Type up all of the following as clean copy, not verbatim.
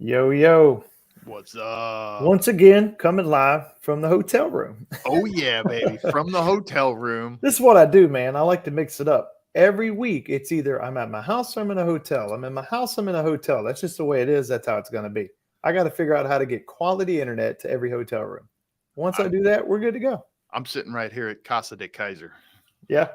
Yo, yo. What's up? Once again, coming live from the hotel room. Oh, yeah, baby. From the hotel room. This is what I do, man. I like to mix it up. Every week, it's either I'm at my house or I'm in a hotel. I'm in my house, I'm in a hotel. That's just the way it is. That's how it's going to be. I got to figure out how to get quality internet to every hotel room. Once I do that, we're good to go. I'm sitting right here at Casa de Kaiser. Yeah.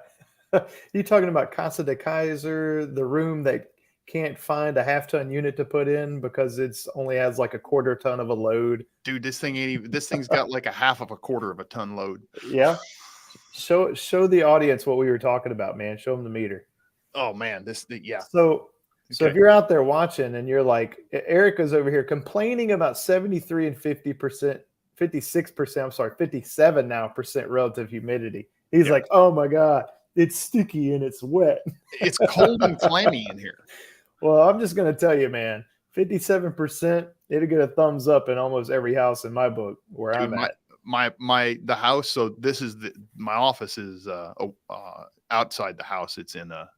You talking about Casa de Kaiser, the room that can't find a half-ton unit to put in because it's only has like a quarter ton of a load. Dude, this thing's got like a half of a quarter of a ton load. Yeah. Show the audience what we were talking about, man. Show them the meter. Oh man, yeah. So if you're out there watching and you're like, Erica's over here complaining about 73 and 50%, 56%, I'm sorry, 57 now % relative humidity. He's like, oh my God, it's sticky and it's wet. It's cold and clammy in here. Well, I'm just going to tell you, man, 57%, it'll get a thumbs up in almost every house in my book where I'm at. The house. So this is my office is outside the house. It's in a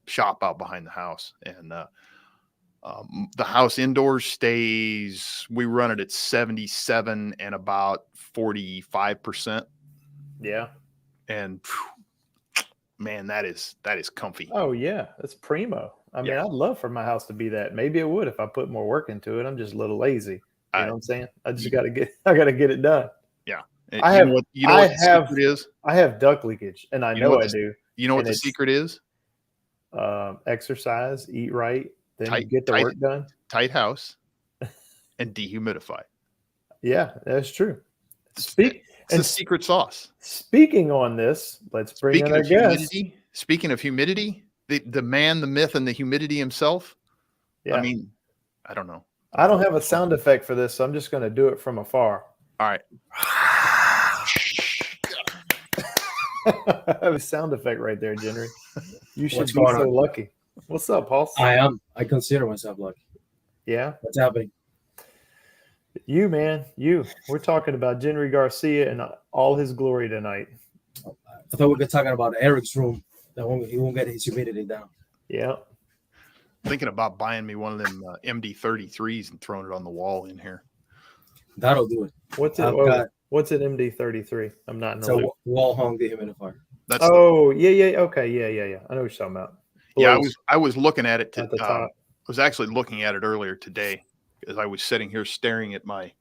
shop out behind the house, and the house indoors stays. We run it at 77 and about 45%. Yeah, and man, that is comfy. Oh yeah, that's primo. I mean, I'd love for my house to be that. Maybe it would if I put more work into it. I'm just a little lazy. You know what I'm saying? I just got to get it done. Yeah. I have secret is? I have duct leakage, and I know I do. You know what the secret is? Exercise, eat right, then get the work done. Tight house and dehumidify. Yeah, that's true. It's the secret sauce. Speaking on this, let's bring in our guest. Speaking of humidity, the man, the myth, and the humidity himself. Yeah. I mean, I don't know. I don't have a sound effect for this, so I'm just going to do it from afar. All right. I have a sound effect right there, Jenry. You should be so lucky. What's up, Paul? I am. I consider myself lucky. Yeah? What's happening? You, man. You. We're talking about Jenry Garcia and all his glory tonight. I thought we were talking about Eric's room. He won't get his humidity down. Yeah. Thinking about buying me one of them MD33s and throwing it on the wall in here. That'll do it. What's an MD33? I'm not in the loop. Wall hung dehumidifier. Yeah. Okay, yeah. I know what you're talking about. Yeah, I was looking at it. I was actually looking at it earlier today as I was sitting here staring at my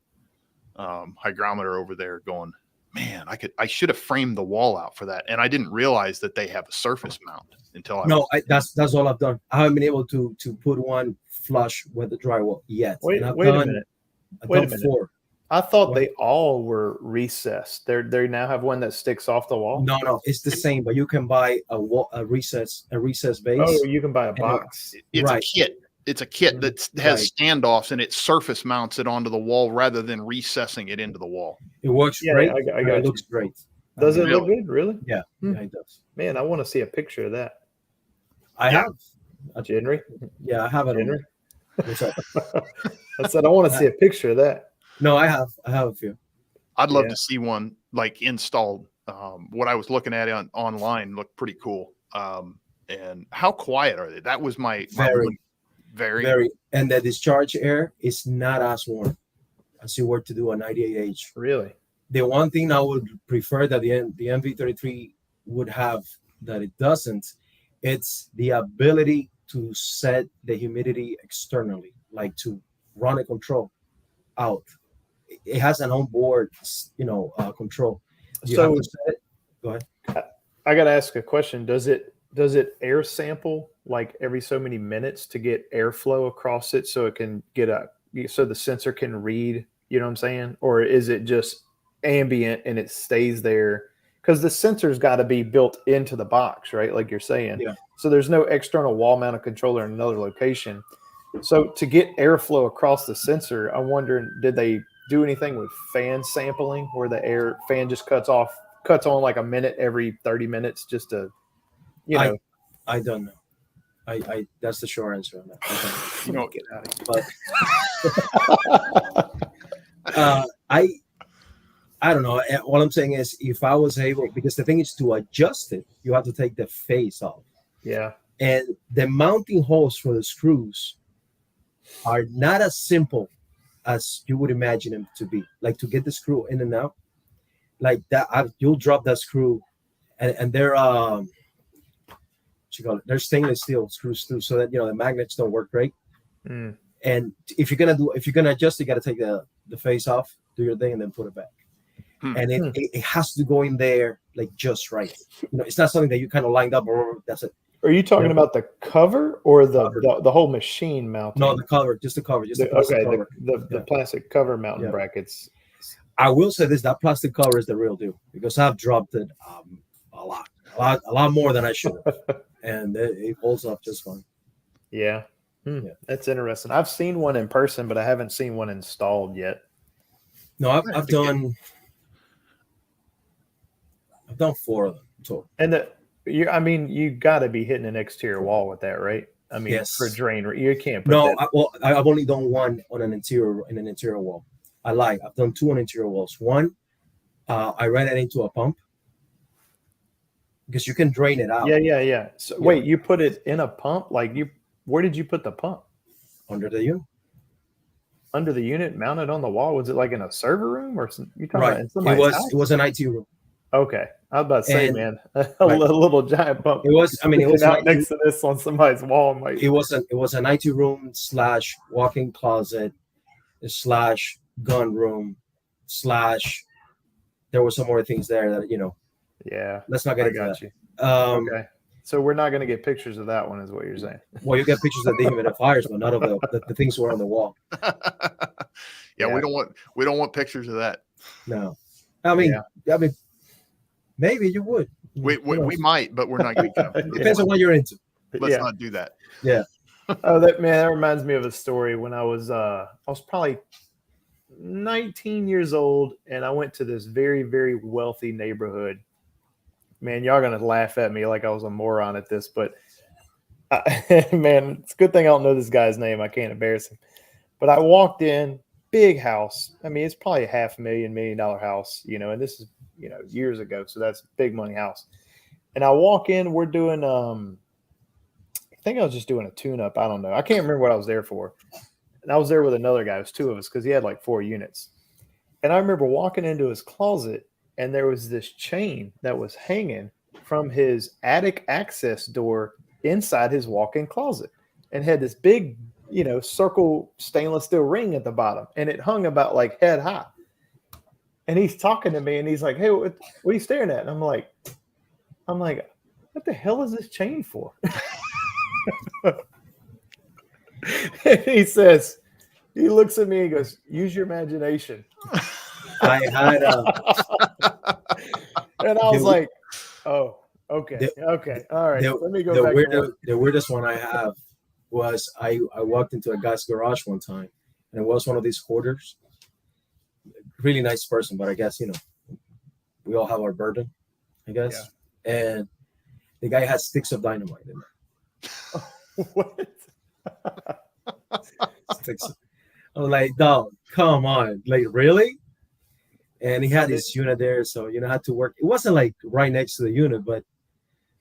hygrometer over there, going, man, I should have framed the wall out for that, and I didn't realize that they have a surface mount until that's all I've done. I haven't been able to put one flush with the drywall yet. Wait a minute. Four. I thought they all were recessed. They now have one that sticks off the wall. No, it's the same, but you can buy a recess base. Oh, you can buy a box. It's a kit. It's a kit that has standoffs, and it surface mounts it onto the wall rather than recessing it into the wall. It works great. It looks great. Does it look good? Really? Yeah, it does. Man, I want to see a picture of that. I have. Jenry? Yeah, I have it. Jenry? I said I want to see a picture of that. No, I have a few. I'd love to see one like installed. What I was looking at online looked pretty cool. And how quiet are they? That was my very. And the discharge air is not as warm as you were to do a 98H. Really? The one thing I would prefer that the MV33 would have that it doesn't, it's the ability to set the humidity externally, like to run a control out. It has an onboard, control. So go ahead. I got to ask a question. Does it air sample like every so many minutes to get airflow across it so it can so the sensor can read, you know what I'm saying? Or is it just ambient and it stays there? Because the sensor's got to be built into the box, right? Like you're saying. Yeah. So there's no external wall mounted controller in another location. So to get airflow across the sensor, I'm wondering, did they do anything with fan sampling where the air fan just cuts on like a minute every 30 minutes just to, you know, I don't know. I that's the short answer on that. I don't know. You know, get out of here. But I don't know. What I'm saying is, if I was able, because the thing is, to adjust it, you have to take the face off, Yeah. and the mounting holes for the screws are not as simple as you would imagine them to be. Like, to get the screw in and out, like that, you'll drop that screw, and they're what you call it? They're stainless steel screws too, so that the magnets don't work great. Mm. And if you're gonna adjust, you got to take the face off, do your thing, and then put it back. And it has to go in there like just right. It's not something that you kind of lined up, or that's it. Are you talking about the cover or the whole machine mounting? No, the cover, just the cover, just the plastic cover. The plastic cover mounting brackets. I will say this: that plastic cover is the real deal, because I've dropped it a lot more than I should have, and it holds up just fine. Yeah. That's interesting. I've seen one in person, but I haven't seen one installed yet. No, I've done 4 of them total. And you got to be hitting an exterior wall with that, right? I mean, yes. For drain, you can't. Put No, I've only done one on an interior wall. I lied. I've done 2 on interior walls. One, I ran it into a pump, because you can drain it out. Yeah. So wait, you put it in a pump? Where did you put the pump? Under the unit. Under the unit, mounted on the wall? Was it like in a server room, or you talking right? About in somebody's house? It was an IT room. Okay, I was about to say, man, a little giant pump. It was. I mean, it was out next to this on somebody's wall. It was an IT room / walk-in closet / gun room / there were some more things there that Yeah, let's not get into that. You. Okay, so we're not going to get pictures of that one, is what you're saying? Well, you get pictures of the humidifiers, but none of the things were on the wall. Yeah, we don't want pictures of that. No, I mean, maybe you would. We might, but we're not going to. Depends on what you're into. Let's not do that. Yeah. That reminds me of a story. When I was probably 19 years old, and I went to this very, very wealthy neighborhood. Man, y'all gonna laugh at me like I was a moron at this, but man, it's a good thing I don't know this guy's name. I can't embarrass him. But I walked in, big house. I mean, it's probably a $500,000 $1 million house, and this is years ago, so that's a big money house. And I walk in, we're doing I think I was just doing a tune-up. I don't know. I can't remember what I was there for. And I was there with another guy. It was 2 of us because he had like 4 units. And I remember walking into his closet, and there was this chain that was hanging from his attic access door inside his walk-in closet, and had this big, circle stainless steel ring at the bottom, and it hung about like head high. And he's talking to me, and he's like, "Hey, what are you staring at?" And I'm like, "What the hell is this chain for?" And he looks at me and goes, "Use your imagination." I had and I was like, "Oh, okay, all right." Let me go back. The weirdest one I have was I walked into a guy's garage one time, and it was one of these hoarders. Really nice person, but I guess we all have our burden, I guess. Yeah. And the guy had sticks of dynamite in there. What? I was like, "Dog, come on, like really?" And he had his unit there, so had to work. It wasn't like right next to the unit, but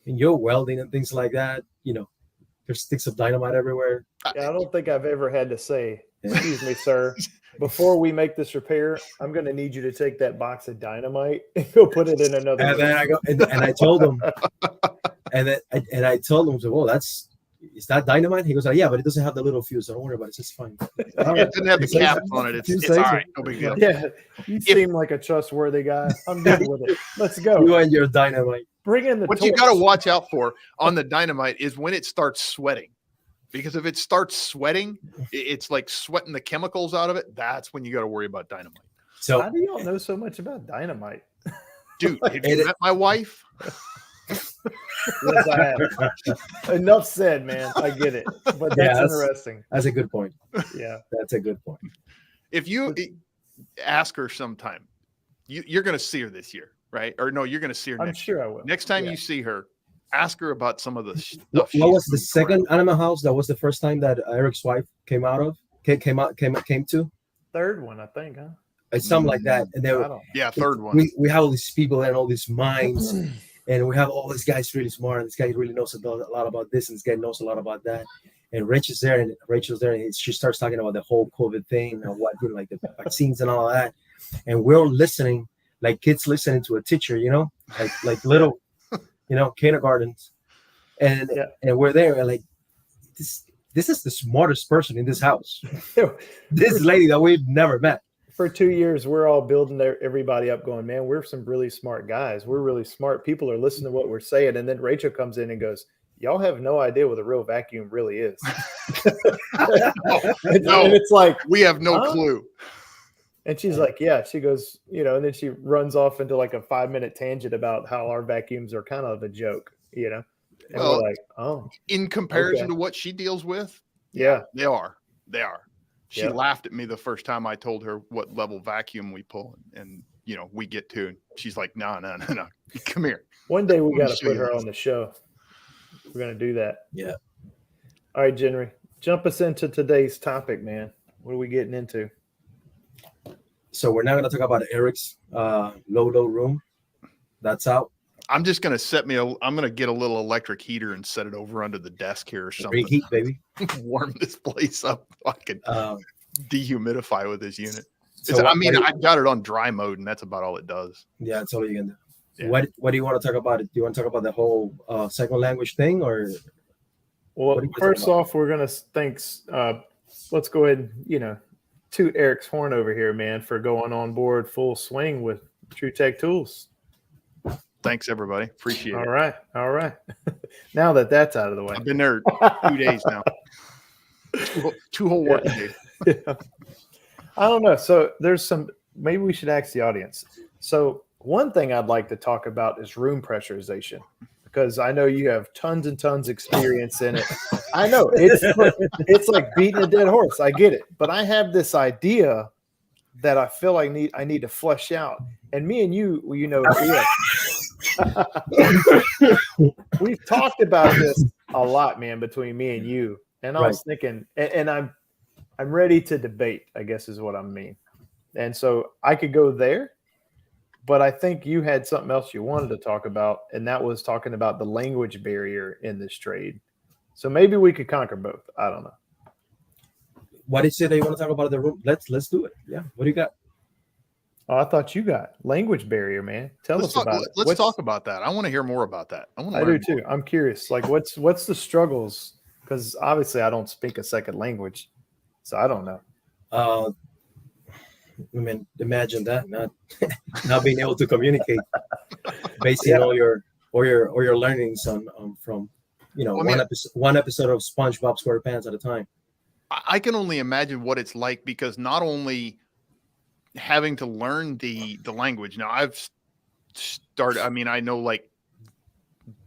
when you're welding and things like that, there's sticks of dynamite everywhere. Yeah, I don't think I've ever had to say, "Excuse me, sir, before we make this repair, I'm going to need you to take that box of dynamite and go put it in another." And then I go, and I told him, and I told him, "Well, is that dynamite?" He goes, "Yeah, but it doesn't have the little fuse. So don't worry about it. It's just fine." It doesn't have the caps on it. It's all right. No big deal. Yeah, you seem like a trustworthy guy. I'm good with it. Let's go. You and your dynamite. Bring in the. What you got to watch out for on the dynamite is when it starts sweating, because if it starts sweating, it's like sweating the chemicals out of it. That's when you got to worry about dynamite. So how do y'all know so much about dynamite? Dude, have you met my wife? Yes, I have. Enough said, man. I get it, but that's Yeah, that's- interesting. That's a good point. Yeah. That's a good point. If you ask her sometime, you're going to see her this year, right? Or no, you're going to see her I'm next sure I will. Next time Yeah. you see her, ask her about some of the stuff. What she's was the doing second correct. Animal House? That was the first time that Eric's wife came to. Third one, I think, huh? It's something like that. And I then don't. Yeah, third one. we have all these people and all these minds, and we have all these guys really smart. And this guy really knows a lot about this, and this guy knows a lot about that. And Rachel's there, and she starts talking about the whole COVID thing and what, like the vaccines and all that. And we're all listening, like kids listening to a teacher, like little, kindergartens. And Yeah. and we're there, and like this is the smartest person in this house. This lady that we've never met. For 2 years, we're all building everybody up, going, man, we're some really smart guys. We're really smart. People are listening to what we're saying. And then Rachel comes in and goes, y'all have no idea what a real vacuum really is. And it's like, We have no Huh? clue. and she's like, yeah, she goes, and then she runs off into like a 5-minute tangent about how our vacuums are kind of a joke, And Well, we're like, oh, In comparison Okay. to what she deals with, yeah. they are. She Yeah. laughed at me the first time I told her what level vacuum we pull, and we get to. And she's like, no, come here. One day we Let me got to show put you her this. on the show. We're going to do that. Yeah. All right, Jenry, jump us into today's topic, man. What are we getting into? So we're now going to talk about Eric's low room. That's out. I'm just gonna I'm gonna get a little electric heater and set it over under the desk here or something. Reheat, baby. Warm this place up. I can Um, dehumidify with this unit. so I mean, I've got it on dry mode, and that's about all it does. yeah, that's all you can do. Yeah. What do you want to talk about? Do you want to talk about the whole second language thing, or Well, What are you first talking about? off, we're going to thanks. Let's go ahead and, toot Eric's horn over here, man, for going on board full swing with True Tech Tools. Thanks, everybody. Appreciate All it. right. All right. Now that that's out of the way. I've been there 2 days now. Two whole working days. Yeah. I don't know. So maybe we should ask the audience. So one thing I'd like to talk about is room pressurization, because I know you have tons and tons experience in it. I know it's like beating a dead horse. I get it, but I have this idea that I feel I need to flesh out. And me and you, we've talked about this a lot, man, between me and you. And I was thinking, and I'm ready to debate, I guess is what I mean. And so I could go there, but I think you had something else you wanted to talk about, and that was talking about the language barrier in this trade. So maybe we could conquer both. I don't know. what is it that you want to talk about in the room? Let's do it. Yeah. What do you got? Oh, I thought you got language barrier, man. Tell us about it. Let's talk about that. I want to hear more about that. I do too. I'm curious. Like, what's the struggles? Because obviously, I don't speak a second language, so I don't know. I mean, imagine that not being able to communicate, basing all your learnings on from one episode of SpongeBob SquarePants at a time. I can only imagine what it's like, because not only having to learn the language. Now I've started. I mean, I know like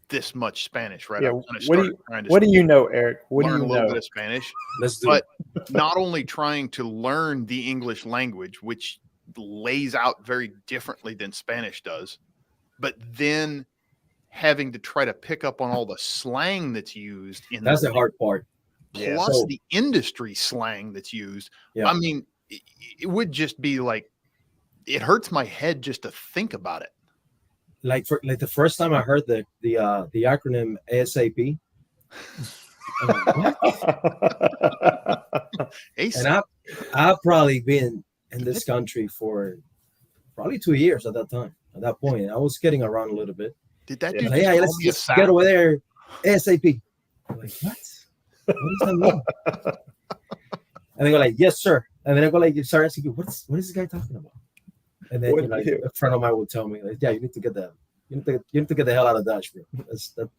this much Spanish, right? Yeah. What What do you know, Eric? What do learn you a little know? bit of Spanish, Let's do but it. not only trying to learn the English language, which lays out very differently than Spanish does, but then having to try to pick up on all the slang that's used in That's the hard part. Yeah. plus So- the industry slang that's used. Yeah. I mean, it would just be like, it hurts my head just to think about it. Like the first time I heard the acronym ASAP, I'm like, what? Hey, And I've probably been in this country for probably 2 years at that time. At that point, I was getting around a little bit. did that Yeah. dude Like, just hey, call let's me a just sap? get over there ASAP. I'm like, what? What does that mean? And they go like, yes, sir. And then I go like, sorry, what is this guy talking about? And then What- a friend of mine will tell me, like, yeah, you need to get the hell out of Dodge, bro.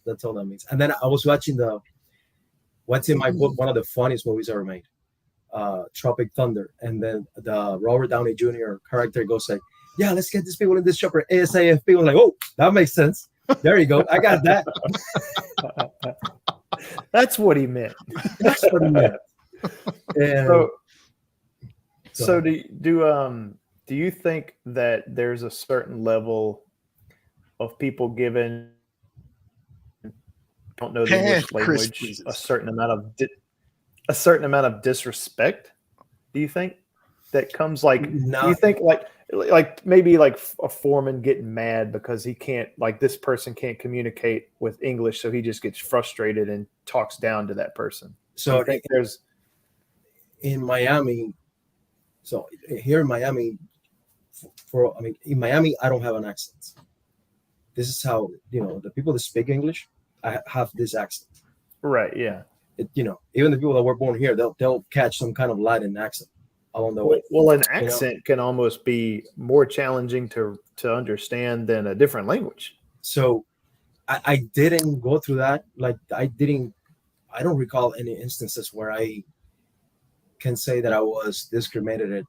That's all that means. And then I was watching what's in my book, one of the funniest movies ever made, Tropic Thunder. And then the Robert Downey Jr. character goes like, yeah, let's get these people in this chopper ASAP. I'm like, oh, that makes sense. There you go. I got that. That's what he meant. That's what he meant. And So do you think that there's a certain level of people given don't know the English Chris, language Jesus. a certain amount of disrespect? Do you think that comes like? No. Do you think like maybe like a foreman getting mad because he can't like this person can't communicate with English, so he just gets frustrated and talks down to that person? Do So you think there's in Miami, so here in Miami, in Miami, I don't have an accent. This is how, the people that speak English, I have this accent. right? Yeah. Even the people that were born here, they'll catch some kind of Latin accent along the way. Well, an accent can almost be more challenging to understand than a different language. So I didn't go through that. Like I don't recall any instances where I can say that I was discriminated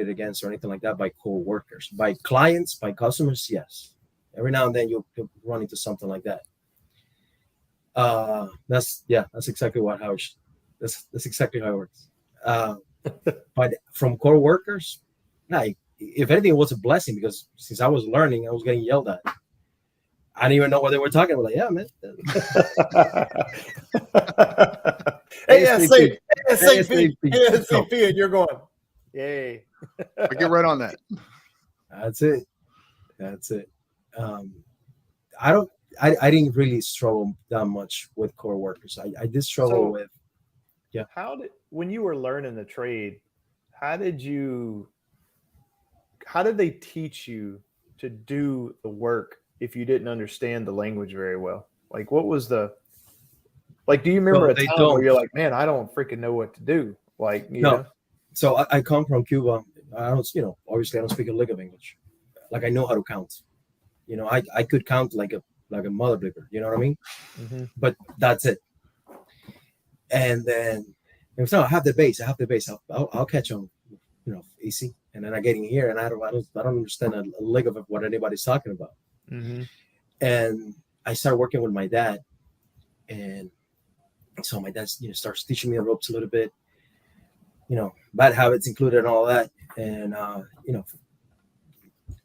against or anything like that by co-workers, by clients, by customers. Yes, every now and then you'll run into something like that. That's exactly that's exactly how it works. But from co-workers, like if anything, it was a blessing because since I was learning, I was getting yelled at. I didn't even know what they were talking about. Like, yeah, man. ASAP, and you're going, yay. I get right on that. That's it. I didn't really struggle that much with core workers. I did struggle with. Yeah. When you were learning the trade, how did they teach you to do the work if you didn't understand the language very well? Like, what was do you remember a time where you're like, man, I don't freaking know what to do? Like, you know? So I come from Cuba. I don't, obviously I don't speak a lick of English. Like I know how to count. I could count like a mother bigger. You know what I mean? Mm-hmm. But that's it. And then I have the base. I'll catch on, easy. And then I get in here and I don't understand a lick of what anybody's talking about. Mm-hmm. And I started working with my dad, and so my dad, starts teaching me the ropes a little bit, bad habits included and all that. And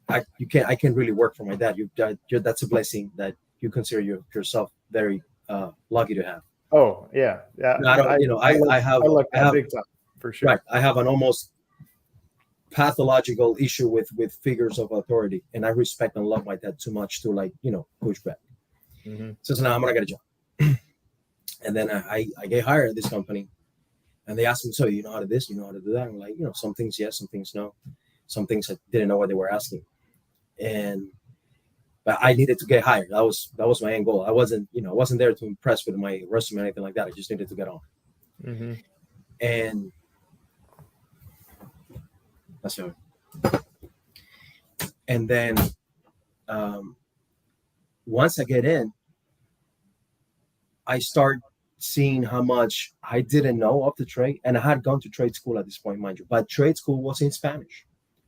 I can really work for my dad. That's a blessing that you consider yourself very lucky to have. Oh yeah, yeah. I have big time for sure. Right, I have an almost pathological issue with figures of authority, and I respect and love my dad too much to push back. Mm-hmm. So now I'm gonna get a job, and then I get hired at this company, and they asked me, so you know how to this, you know how to do that. I'm like, some things yes, some things no, some things I didn't know what they were asking, but I needed to get hired. That was my end goal. I wasn't there to impress with my resume or anything like that. I just needed to get on. Mm-hmm. And that's it. And then once I get in, I start seeing how much I didn't know of the trade. And I had gone to trade school at this point, mind you. But trade school was in Spanish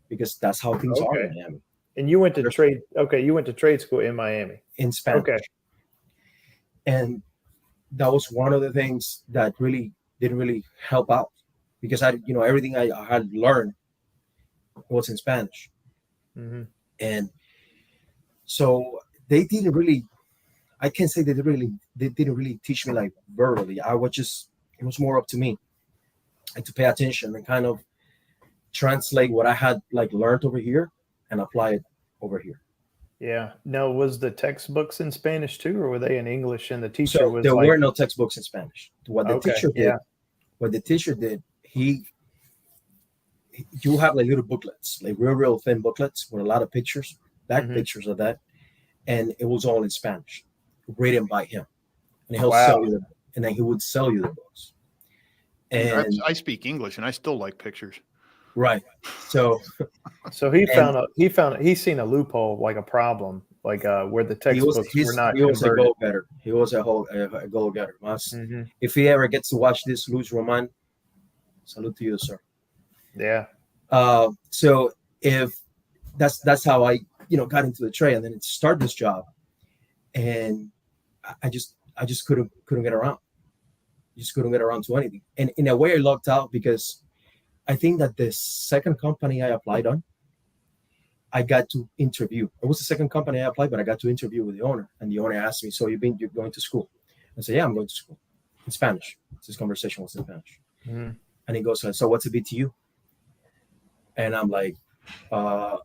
because that's how things are in Miami. And you went to trade. Okay, you went to trade school in Miami in Spanish. Okay, and that was one of the things that really didn't really help out because everything I had learned was in Spanish, mm-hmm. and so they didn't really. I can't say they didn't really teach me like verbally. It was more up to me, and to pay attention and kind of translate what I had learned over here and apply it over here. Yeah. No, was the textbooks in Spanish too, or were they in English? And the teacher was there were no textbooks in Spanish. What the teacher did, you have little booklets, real thin booklets with a lot of pictures, pictures of that, and it was all in Spanish, written by him, and he'll sell you and then he would sell you the books. And I speak English, and I still like pictures. Right. So he's seen a loophole, like a problem, where the textbooks were not he was converted. A go-getter. He was a go-getter. Mm-hmm. If he ever gets to watch this, Luis Roman, salute to you, sir. Yeah. So if that's how I got into the trade, and then to start this job, and I just couldn't get around. Just couldn't get around to anything. And in a way, I lucked out because I think that the second company I applied on, I got to interview. It was the second company I applied, but I got to interview with the owner. And the owner asked me, "So you're going to school?" I said, "Yeah, I'm going to school in Spanish." This conversation was in Spanish. Mm-hmm. And he goes, "So what's a BTU?" And I'm like, like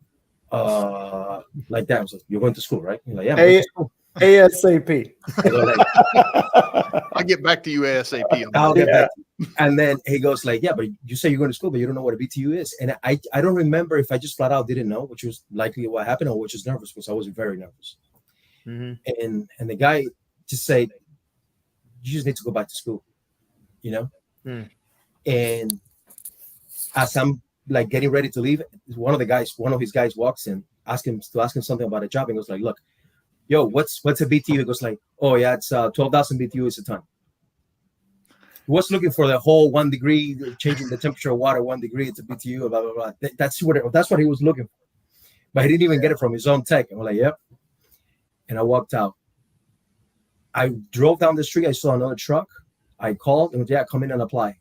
that. I was like, "You're going to school, right?" He's like, "Yeah, I'm going to school." ASAP. I go like, I'll get back to you ASAP. I'll get back. And then he goes like, "Yeah, but you say you're going to school, but you don't know what a BTU is." And I don't remember if I just flat out didn't know, which was likely what happened, or which is nervous, because I was very nervous. Mm-hmm. And the guy just said, "You just need to go back to school," you know. Mm. And as I'm like getting ready to leave, one of his guys walks in, ask him something about a job, and goes like, "Look, yo, what's a BTU?" He goes like, "Oh yeah, it's 12,000 BTU is a ton." He was looking for the whole 1 degree, changing the temperature of water 1 degree, it's a BTU, blah blah blah. That's what he was looking for, but he didn't even get it from his own tech. And we're like, "Yep." And I walked out. I drove down the street. I saw another truck. I called and went, "Yeah, come in and apply."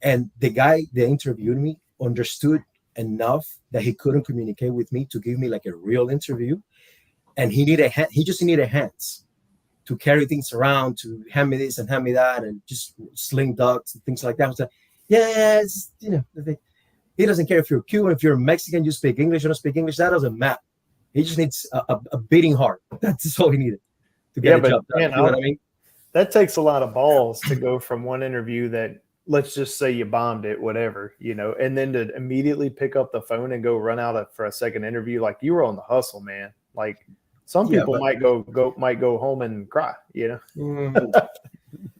And the guy that interviewed me understood enough that he couldn't communicate with me to give me like a real interview. And he just needed hands to carry things around, to hand me this and hand me that, and just sling ducks and things like that. I was like, yes, he doesn't care if you're Cuban, if you're Mexican, you speak English, you don't speak English. That doesn't matter. He just needs a beating heart. That's all he needed to get a job done. Man, you know what I mean? That takes a lot of balls to go from one interview that, let's just say you bombed it, whatever, and then to immediately pick up the phone and go run out for a second interview. Like, you were on the hustle, man. Like, some people might go home and cry,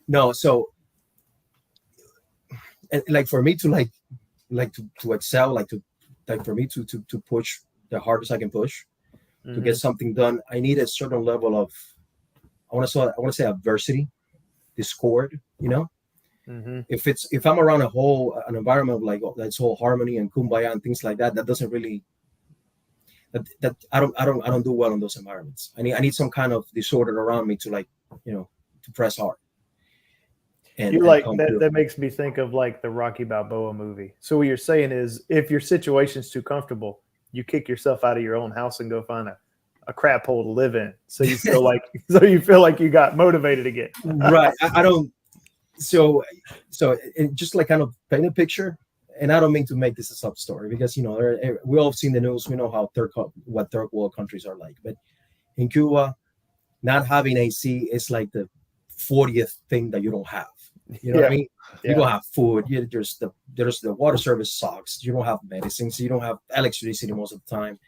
No, so and like for me to to excel, for me to push the hardest I can push to get something done, I need a certain level of I want to say adversity, discord, If I'm around an environment of like that's whole harmony and kumbaya and things like that, that doesn't really that I don't do well in those environments. I need some kind of disorder around me to to press hard. And you like that makes me think of like the Rocky Balboa movie. So what you're saying is, if your situation's too comfortable, you kick yourself out of your own house and go find a crap hole to live in. So you feel like you got motivated again. Right. I don't. So it just like kind of paint a picture. And I don't mean to make this a sub story because we all have seen the news. We know how what third world countries are like. But in Cuba, not having AC is like the 40th thing that you don't have. You know what I mean? You don't have food. There's the water service sucks. You don't have medicines. You don't have electricity most of the time.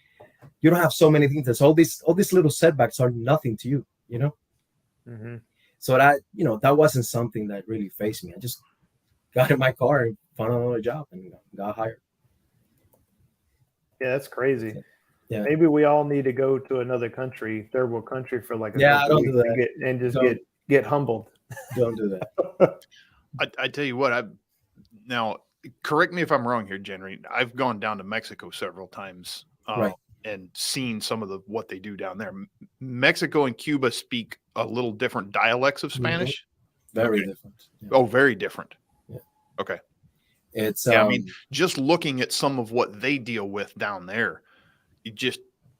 You don't have so many things. That's all these little setbacks are nothing to you. Mm-hmm. So that wasn't something that really faced me. I just got in my car and found another job and got hired. Yeah, that's crazy. Yeah. Maybe we all need to go to another country, third world country, for like I don't do that. Get humbled. Don't do that. I tell you what, now correct me if I'm wrong here, Jenry. I've gone down to Mexico several times, right, and seen some of what they do down there. Mexico and Cuba speak a little different dialects of Spanish. Very different. Yeah. Oh, very different. Yeah. Okay. It's I mean, just looking at some of what they deal with down there,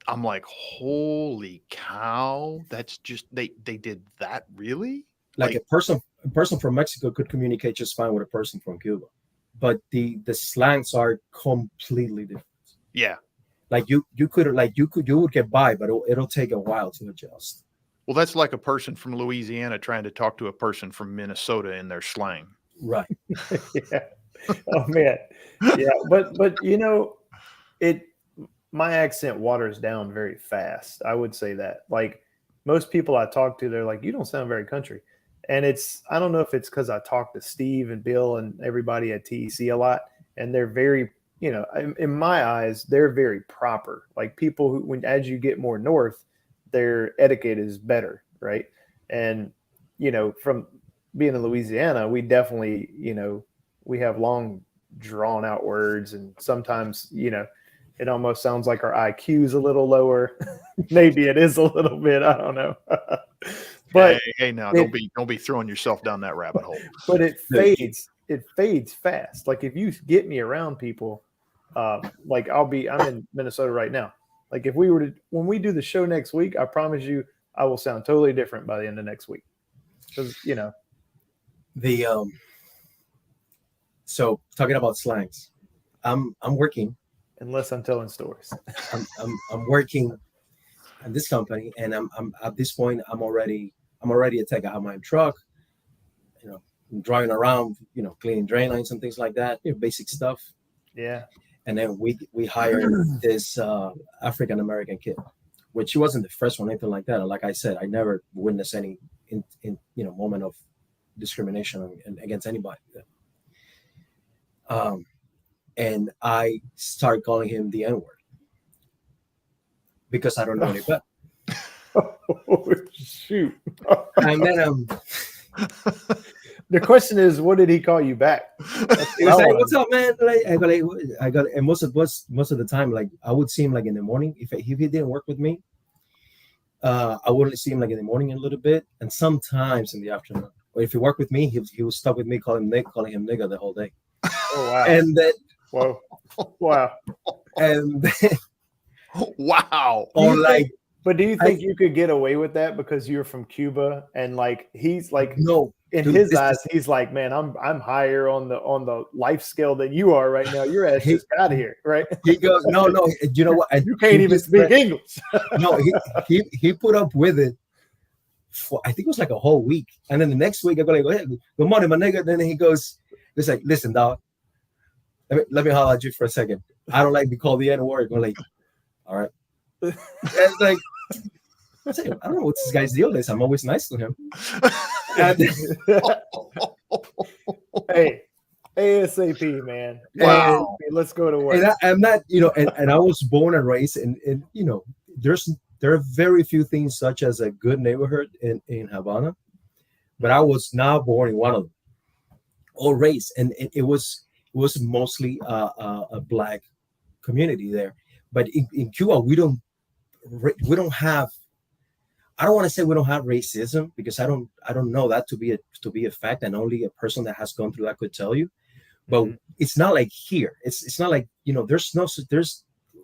I'm like, holy cow! That's just they did that, really? Like a person from Mexico could communicate just fine with a person from Cuba, but the slangs are completely different. Yeah. Like you would get by, but it'll take a while to adjust. Well, that's like a person from Louisiana trying to talk to a person from Minnesota in their slang. Right. Yeah. Oh man. Yeah. But my accent waters down very fast. I would say that. Like, most people I talk to, they're like, "You don't sound very country." And I don't know if it's because I talk to Steve and Bill and everybody at TEC a lot, and they're very, in my eyes, they're very proper. Like, people who, as you get more north, their etiquette is better, right? And from being in Louisiana, we definitely, we have long drawn out words, and sometimes It almost sounds like our IQ's a little lower. Maybe it is a little bit. I don't know. But hey, now don't be throwing yourself down that rabbit hole. But it fades. It fades fast. Like if you get me around people, like I'm in Minnesota right now. Like if we were to, when we do the show next week, I promise you, I will sound totally different by the end of next week. Because the so talking about slangs, I'm working. Unless I'm telling stories. I'm working at this company, and I'm at this point I'm already a tech. I have my truck, I'm driving around, cleaning drain lines and things like that, basic stuff. Yeah. And then we hired this African American kid, which he wasn't the first one, anything like that. And like I said, I never witnessed any moment of discrimination against anybody. And I started calling him the N-word because I don't know any better. Oh, shoot. And then the question is, what did he call you back? He was like, "What's up, man?" I got, and most of the time, like I would see him like in the morning. If he didn't work with me, I wouldn't see him like in the morning a little bit, and sometimes in the afternoon. Or if he worked with me, he was stuck with me, calling him nigga the whole day. Oh wow! And then, wow, and then, wow. But do you think you could get away with that because you're from Cuba and like he's like no? In his eyes, he's like, man, I'm higher on the life scale than you are right now. Your ass just got here, right? He goes, no. You know what? You can't even speak English. No, he put up with it for I think it was like a whole week, and then the next week I go like, hey, good morning, my nigga. Then he goes, it's like, listen, dog. Let me holler at you for a second. I don't like to be called the N-word. I'm like, all right. And it's like, I don't know what this guy's deal is. I'm always nice to him. And, hey, ASAP, man. Wow. Hey, let's go to work. And I'm not, and I was born and raised in there are very few things such as a good neighborhood in Havana, but I was now born in one of them, all raised, and it was mostly a black community there. But in Cuba, we don't have. I don't want to say we don't have racism because I don't know that to be a fact, and only a person that has gone through that could tell you. But it's not like here. It's not like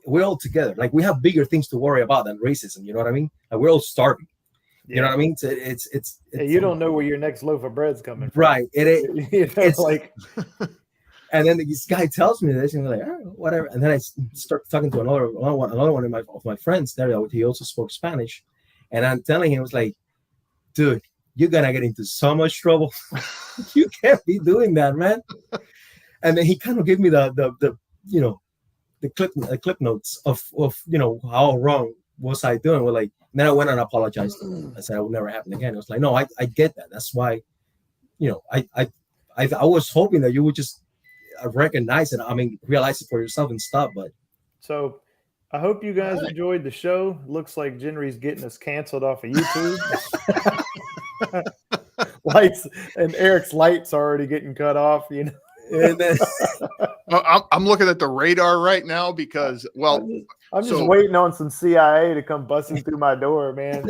we're all together. Like we have bigger things to worry about than racism. You know what I mean? Like we're all starving. Yeah. You know what I mean? So it's you don't know where your next loaf of bread's coming from. Right. It's like. And then this guy tells me this, and I'm like, oh, whatever. And then I start talking to another one of my friends there. He also spoke Spanish. And I'm telling him, I was like, dude, you're going to get into so much trouble. You can't be doing that, man. And then he kind of gave me the clip notes of how wrong was I doing. Well, like, then I went and apologized to him. I said, it would never happen again. It was like, no, I get that. That's why, I was hoping that you would just recognize it. I mean, realize it for yourself and stop. But so I hope you guys enjoyed the show. Looks like Jenry's getting us canceled off of YouTube. Lights and Eric's lights are already getting cut off, And then, I'm looking at the radar right now because, well, I'm just waiting on some CIA to come busting through my door, man.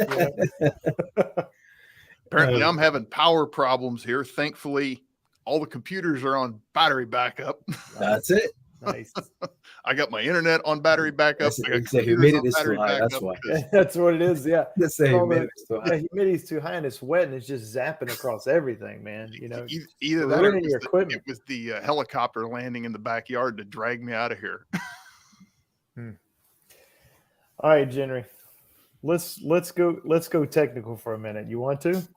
Apparently, I'm having power problems here. Thankfully, all the computers are on battery backup. That's it. Nice. I got my internet on battery backup. Humidity's too high. That's why. That's what it is. Yeah. The humidity's too high and it's wet and it's just zapping across everything, man. Either that or it was the helicopter landing in the backyard to drag me out of here. All right, Jenry. Let's go technical for a minute. You want to?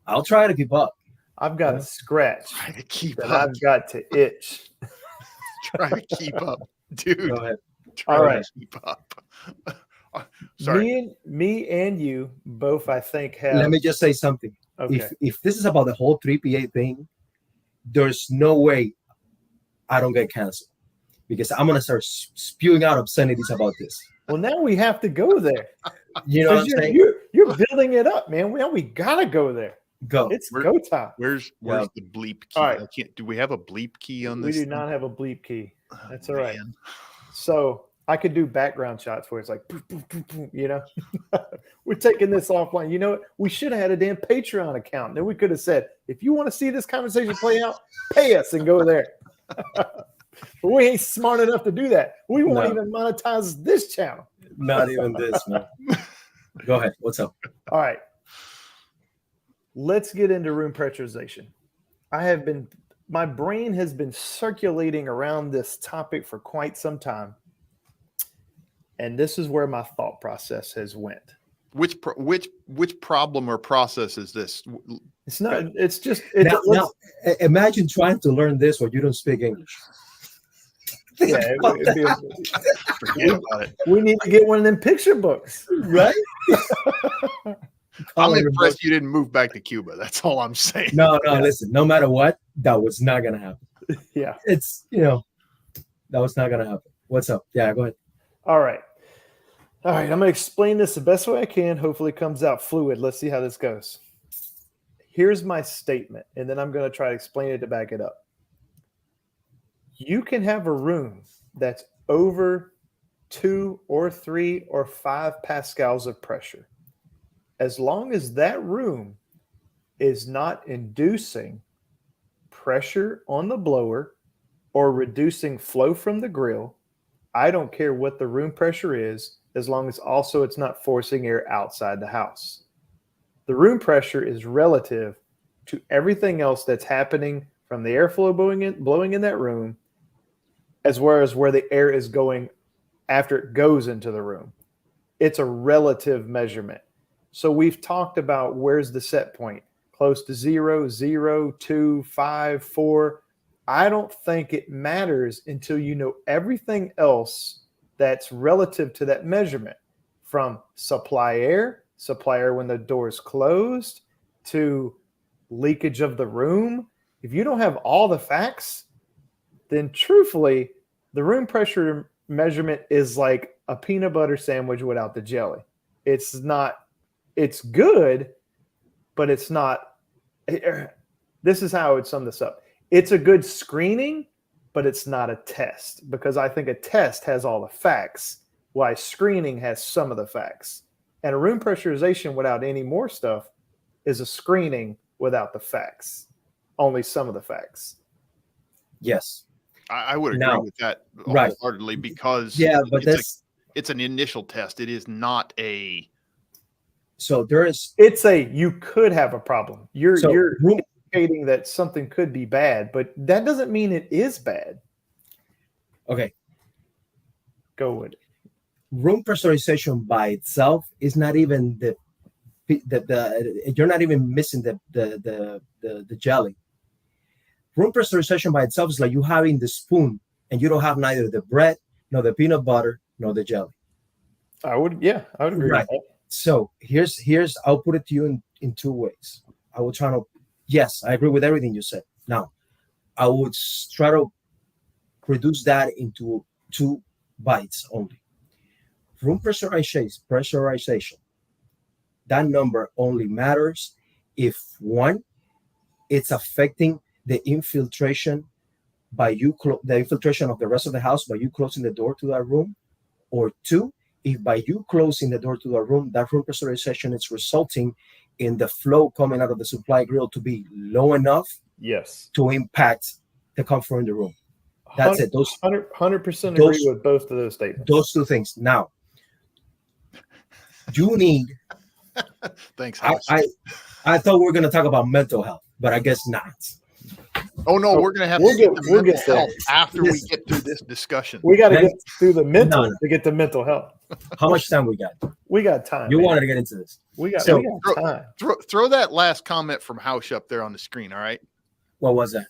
I'll try to keep up. I've got a scratch. Try to keep up. I've got to itch. Try to keep up, dude. Go ahead. Try to keep up. Sorry. Me and you both, I think, have. Let me just say something. Okay. If this is about the whole 3PA thing, there's no way I don't get canceled because I'm gonna start spewing out obscenities about this. Well, now we have to go there. You know what I'm saying? You're building it up, man. We gotta go there. Go. It's go time. Where's the bleep key? All right. Do we have a bleep key on this? We do not have a bleep key. That's all right. So I could do background shots where it's like, boom, boom, boom, boom, you know, we're taking this offline. You know what? We should have had a damn Patreon account. And then we could have said, if you want to see this conversation play out, pay us and go there. But we ain't smart enough to do that. We won't even monetize this channel. Not even this, man. Go ahead. What's up? All right. Let's get into room pressurization. My brain has been circulating around this topic for quite some time. And this is where my thought process has went. Which problem or process is this? It's not, it's just, now, imagine trying to learn this when you don't speak English. Yeah, Forget about it. we need to get one of them picture books. Right? I'm impressed you didn't move back to Cuba. That's all I'm saying. No, listen, no matter what, that was not going to happen. Yeah. It's, that was not going to happen. What's up? Yeah, go ahead. All right. I'm going to explain this the best way I can. Hopefully it comes out fluid. Let's see how this goes. Here's my statement, and then I'm going to try to explain it to back it up. You can have a room that's over 2 or 3 or 5 pascals of pressure. As long as that room is not inducing pressure on the blower or reducing flow from the grill, I don't care what the room pressure is, as long as also it's not forcing air outside the house. The room pressure is relative to everything else that's happening from the airflow blowing in that room, as well as where the air is going after it goes into the room. It's a relative measurement. So we've talked about where's the set point, close to 0, 0, 2, 5, 4. I don't think it matters until you know everything else that's relative to that measurement, from supply air when the door is closed, to leakage of the room. If you don't have all the facts, then truthfully, the room pressure measurement is like a peanut butter sandwich without the jelly. It's good, but it's not. This is how I would sum this up. It's a good screening, but it's not a test, because I think a test has all the facts, while screening has some of the facts. And a room pressurization without any more stuff is a screening without the facts, only some of the facts. Yes. I would agree with that wholeheartedly, because but it's an initial test. It is not a. So there is. You could have a problem. You're indicating that something could be bad, but that doesn't mean it is bad. Okay. Go with it. Room pressurization by itself is not even you're not even missing the jelly. Room pressurization by itself is like you having the spoon and you don't have neither the bread, nor the peanut butter, nor the jelly. I would agree with that. So here's I'll put it to you in 2 ways. I will try to, yes, I agree with everything you said. Now, I would try to reduce that into 2 bites only. Room pressurization, that number only matters if, 1, it's affecting the infiltration by you, the infiltration of the rest of the house by you closing the door to that room, or 2, if by you closing the door to the room, that room pressurization is resulting in the flow coming out of the supply grill to be low enough, yes, to impact the comfort in the room. That's it. Those 100% agree with both of those statements. Those 2 things. Now, you need. Thanks. I thought we were going to talk about mental health, but I guess not. Oh no, we're going to have we'll get help after we get through this discussion. We got to get through the mental to get to mental health. How much time we got? We got time. You wanted to get into this. We got time. Throw that last comment from House up there on the screen. All right. What was that?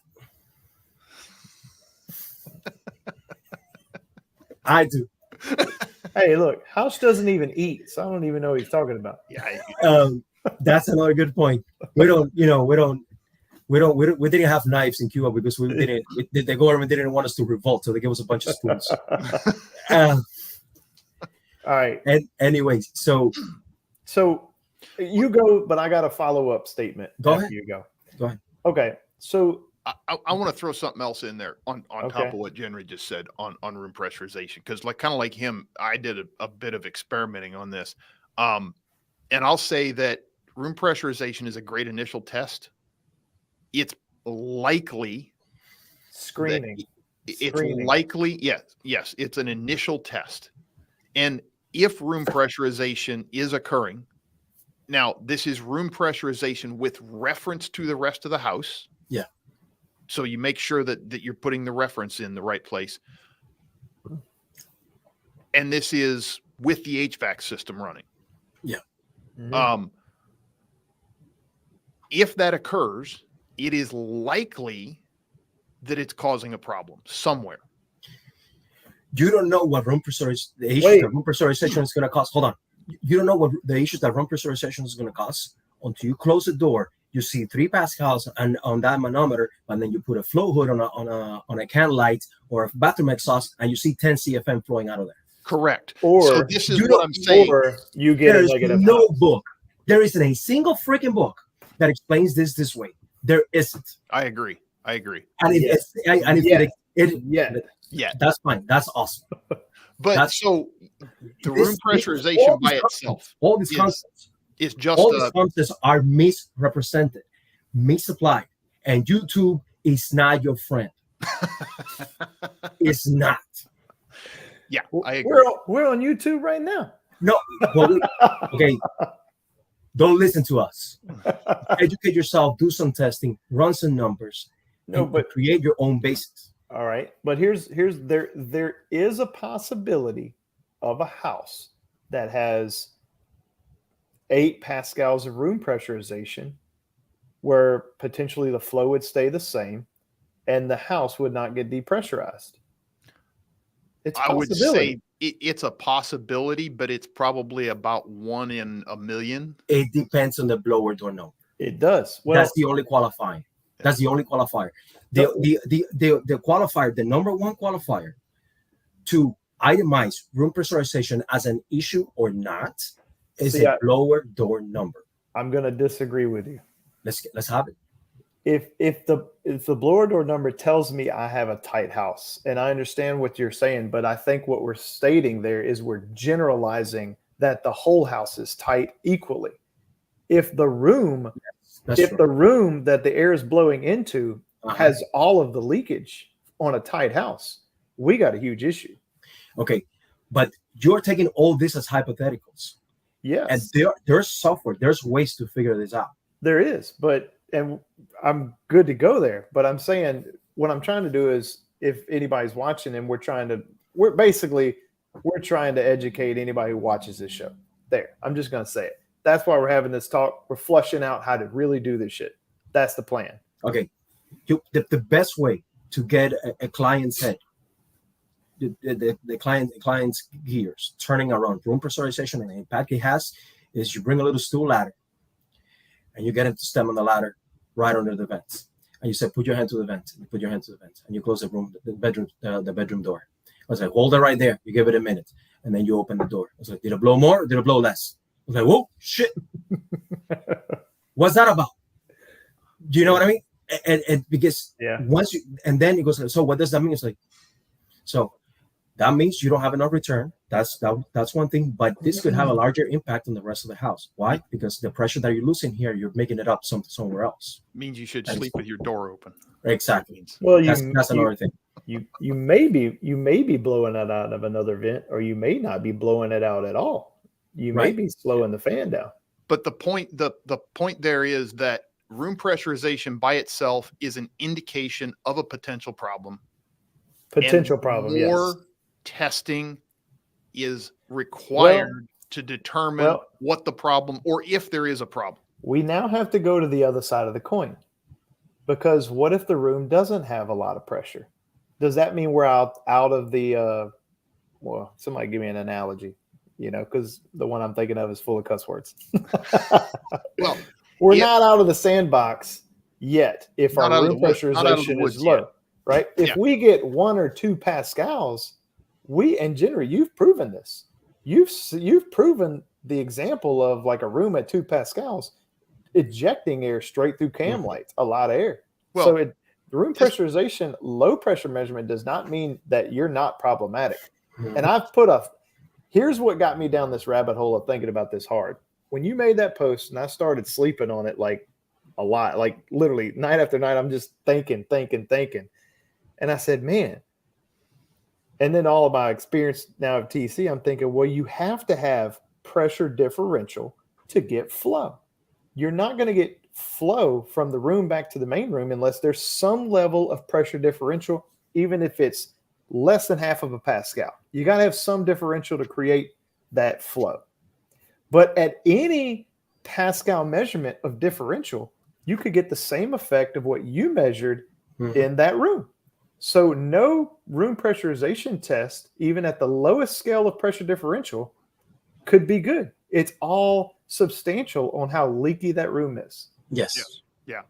I do. Hey, look, House doesn't even eat, so I don't even know what he's talking about. Yeah. That's another good point. We didn't have knives in Cuba because the government didn't want us to revolt, so they gave us a bunch of spoons. All right. And anyways, so you go, but I got a follow-up statement. Go ahead. You go. Go ahead. Okay. So I want to throw something else in there on top Okay. of what Jenry just said on room pressurization, because kind of like him, I did a bit of experimenting on this, and I'll say that room pressurization is a great initial test. It's likely Screening. it's Screening. likely, yes, it's an initial test, and if room pressurization is occurring, now this is room pressurization with reference to the rest of the house. Yeah. So you make sure that you're putting the reference in the right place. And this is with the HVAC system running. Yeah. Mhm. If that occurs, it is likely that it's causing a problem somewhere. You don't know what room pressurization, the issues Wait. that room pressurization is going to cause. Hold on. You don't know what the issues that room pressurization is going to cause until you close the door. You see 3 pascals and on that manometer, and then you put a flow hood on a can light or a bathroom exhaust, and you see 10 CFM flowing out of there. Correct. Or so this is you what don't- I'm saying. Or you get There a is negative. no house. book. There isn't a single freaking book that explains this way. There isn't. I agree. And if Yes. and if Yes. it, Yeah. Yeah. that's fine. That's awesome. But That's- so the room This- pressurization all these by concepts- itself all these is concepts, is just all these concepts are misrepresented, misapplied, and YouTube is not your friend. It's not. yeah, I agree. We're on YouTube right now. No. Well, okay. Don't listen to us. Educate yourself. Do some testing. Run some numbers. No, and but create your own basics. all right. But here's there is a possibility of a house that has 8 pascals of room pressurization where potentially the flow would stay the same and the house would not get depressurized. It's a I would possibility. say it's a possibility, but it's probably about 1 in a million. It depends on the blower door number. It does. Well, That's the only qualifying. That's the only qualifier. The qualifier, the number one qualifier to itemize room pressurization as an issue or not is See, the blower door number. I'm going to disagree with you. Let's have it. If the blower door number tells me I have a tight house, and I understand what you're saying, but I think what we're stating there is we're generalizing that the whole house is tight equally. If the room That's if true. the room that the air is blowing into Uh-huh. has all of the leakage on a tight house, we got a huge issue. Okay, but you're taking all this as hypotheticals, Yes, and there's software, there's ways to figure this out. there is, and I'm good to go there. But I'm saying what I'm trying to do is, if anybody's watching, and we're trying to educate anybody who watches this show. There, I'm just gonna say it. That's why we're having this talk. We're flushing out how to really do this shit. That's the plan. Okay, the best way to get a client's head, the client's gears turning around room pressurization and the impact it has is you bring a little stool ladder and you get him to stand on the ladder right under the vents. And you say, put your hand to the vent. And you put your hand to the vent. And you close the bedroom door. I was like, hold it right there. You give it a minute. And then you open the door. I was like, did it blow more or did it blow less? I was like, whoa, shit. What's that about? Do you know what I mean? And because Yeah. once you, and then it goes, so what does that mean? It's like, so that means you don't have enough return. That's one thing, but this could have a larger impact on the rest of the house. Why? Because the pressure that you're losing here, you're making it up somewhere else. Means you should That is- sleep with your door open. Exactly. Well, That's another thing. You may be blowing it out of another vent, or you may not be blowing it out at all. You may Right. be slowing the fan down. But the point there is that room pressurization by itself is an indication of a potential problem. Potential And problem. More Yes. testing is required to determine well- what the problem, or if there is a problem. We now have to go to the other side of the coin, because what if the room doesn't have a lot of pressure? Does that mean we're out of the? Well, somebody give me an analogy. Because the one I'm thinking of is full of cuss words. Well, We're Yeah. not out of the sandbox yet if Not our out of room the wood- not out of the pressurization woods is low, yet. right? If Yeah. we get 1 or 2 pascals, and Jenry, you've proven this. You've proven the example of like a room at 2 pascals ejecting air straight through cam lights, a lot of air. Well, So The room pressurization, low pressure measurement does not mean that you're not problematic. And I've put here's what got me down this rabbit hole of thinking about this hard. When you made that post and I started sleeping on it like a lot, like literally night after night, I'm just thinking. And I said, man, and then all of my experience now at TC, I'm thinking, well, you have to have pressure differential to get flow. You're not going to get flow from the room back to the main room unless there's some level of pressure differential, even if it's less than half of a Pascal. You got to have some differential to create that flow. But at any Pascal measurement of differential, you could get the same effect of what you measured in that room. So no room pressurization test, even at the lowest scale of pressure differential, could be good. It's all substantial on how leaky that room is. Yes. Yeah.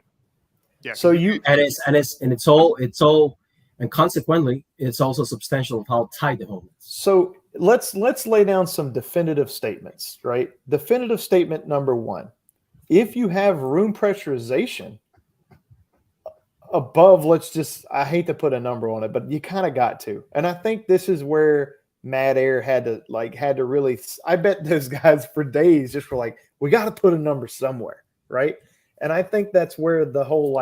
So it's all, and consequently, it's also substantial of how tight the home is. So let's lay down some definitive statements, right? Definitive statement number one: if you have room pressurization above, I hate to put a number on it, but you kind of got to. And I think this is where Mad Air had to really, I bet those guys for days just were like, we got to put a number somewhere, right? And I think that's where the whole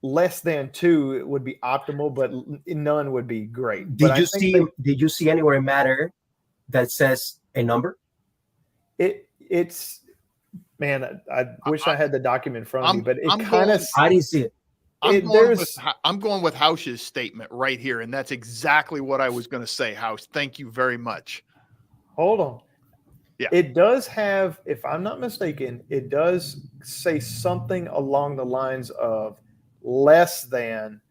less than 2 would be optimal, but none would be great. Did you see anywhere in Mad Air that says a number? It's man, I wish I had the document in front of me, but it kind of, I didn't see it. I'm going with Hausch's statement right here, and that's exactly what I was going to say. Hausch, thank you very much. Hold on. Yeah. It does have, if I'm not mistaken, it does say something along the lines of less than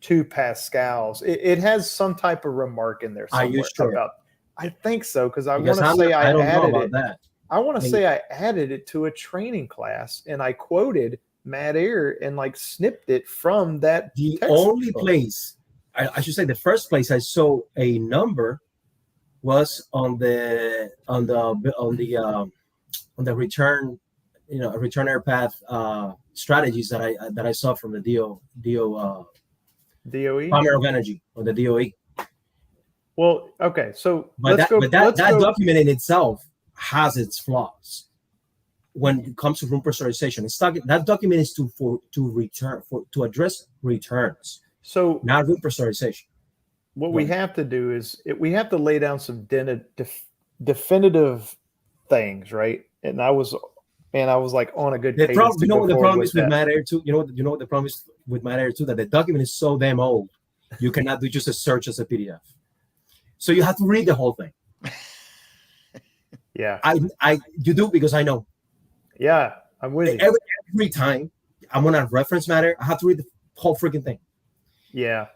2 Pascals. It has some type of remark in there somewhere. Are you sure? I think so, because I want to say I added it. That. I want to say I added it to a training class, and I quoted Mad Air and snipped it from that. The only place, I should say, the first place I saw a number was on the return, return air path strategies that I saw from the DOE Department of Energy, or the DOE. Well, okay, so that document in itself has its flaws when it comes to room pressurization. That document is to address returns, so not room pressurization. What we have to do is we have to lay down some definitive things, right? And I was on a good. The problem is with Mad Air too. You know what the problem is with Mad Air too, that the document is so damn old, you cannot do just a search as a PDF. So you have to read the whole thing. Yeah, you do, because I know. Yeah, I'm with you. Every time I'm gonna reference Mad Air, I have to read the whole freaking thing. Yeah.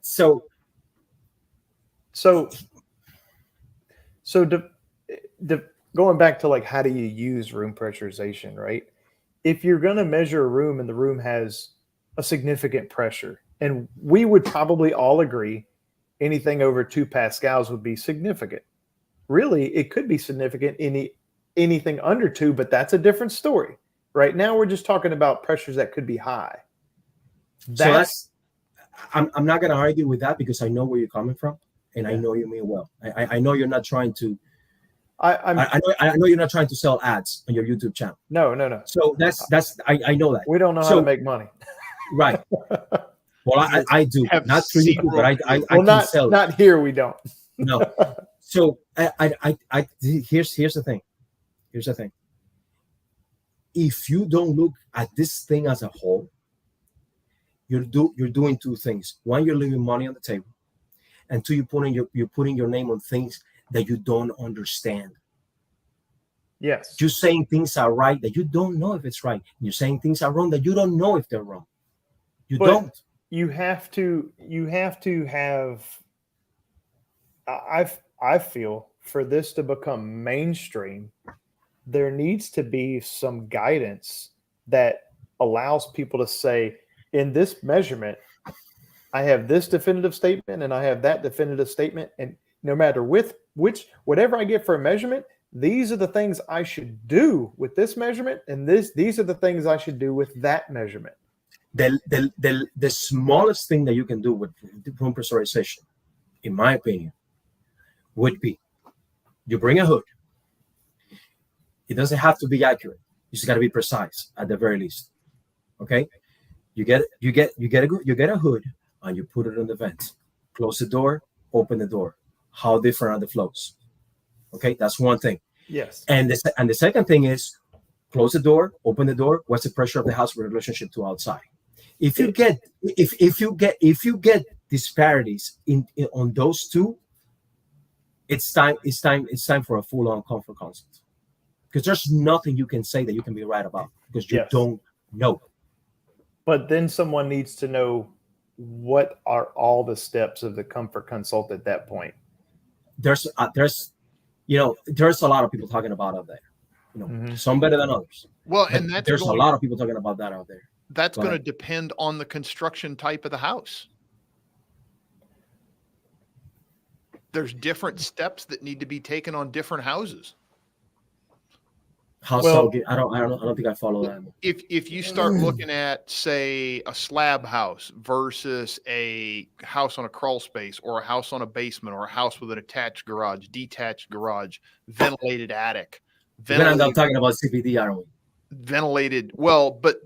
So going back to how do you use room pressurization, right? If you're going to measure a room and the room has a significant pressure, and we would probably all agree anything over 2 Pascals would be significant. Really, it could be significant anything under 2, but that's a different story. Right now, we're just talking about pressures that could be high. I'm not going to argue with that, because I know where you're coming from, and I know you mean well. I know you're not trying to. I know you're not trying to sell ads on your YouTube channel. No. So I know that. We don't know how to make money. Right. Well, I do. Not through YouTube, but I can sell it. Not here, we don't. No. So here's the thing. Here's the thing. If you don't look at this thing as a whole, you're doing 2 things. One, you're leaving money on the table, and 2, you're putting your name on things that you don't understand. Yes. You're saying things are right that you don't know if it's right. You're saying things are wrong that you don't know if they're wrong. You have to have. I feel for this to become mainstream, there needs to be some guidance that allows people to say, in this measurement, I have this definitive statement and I have that definitive statement, and no matter whatever I get for a measurement, these are the things I should do with this measurement, and these are the things I should do with that measurement. The smallest thing that you can do with room pressurization, in my opinion, would be you bring a hood. It doesn't have to be accurate. You just got to be precise at the very least. Okay, you get a hood and you put it on the vent. Close the door, open the door. How different are the flows? Okay, that's one thing. Yes. And the second thing is close the door, open the door. What's the pressure of the house with relationship to outside? If you get disparities in on those two, it's time for a full-on comfort consult. Because there's nothing you can say that you can be right about because you don't know. But then someone needs to know what are all the steps of the comfort consult at that point. There's a lot of people talking about out there. Some better than others. Well, and there's a lot of people talking about that out there. That's going to depend on the construction type of the house. There's different steps that need to be taken on different houses. I don't think I follow that. If you start looking at, say, a slab house versus a house on a crawl space or a house on a basement or a house with an attached garage, detached garage, ventilated attic. We're going to end up talking about CPD, aren't we? Ventilated. Well, but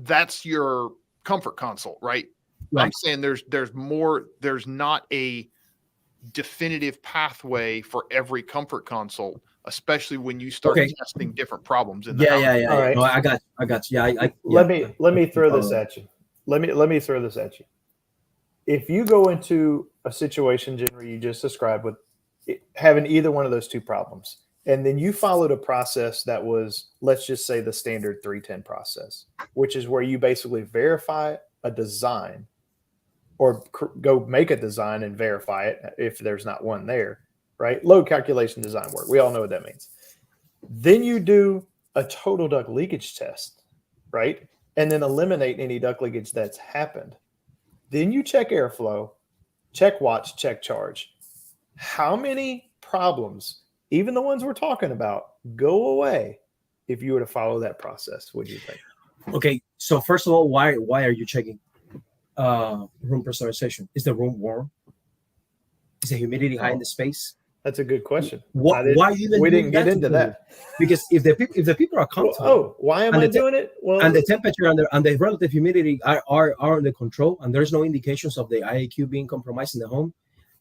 that's your comfort consult, right? I'm saying there's not a definitive pathway for every comfort consult, especially when you start testing different problems in the house. Yeah. All right. No, I got you. Let me throw this at you. Let me throw this at you. If you go into a situation, Jenry, you just described with having either one of those two problems, and then you followed a process that was, let's just say, the standard 310 process, which is where you basically verify a design or go make a design and verify it if there's not one there, right? Load calculation design work. We all know what that means. Then you do a total duct leakage test, right? And then eliminate any duct leakage that's happened. Then you check airflow, check watch, check charge. How many problems, even the ones we're talking about, go away if you were to follow that process? What do you think? Okay, so first of all, why are you checking room pressurization? Is the room warm? Is the humidity high in the space? That's a good question. Why even? We didn't get into that because if the people are comfortable, why am I doing it? Well, and the temperature and the relative humidity are under control, and there's no indications of the IAQ being compromised in the home.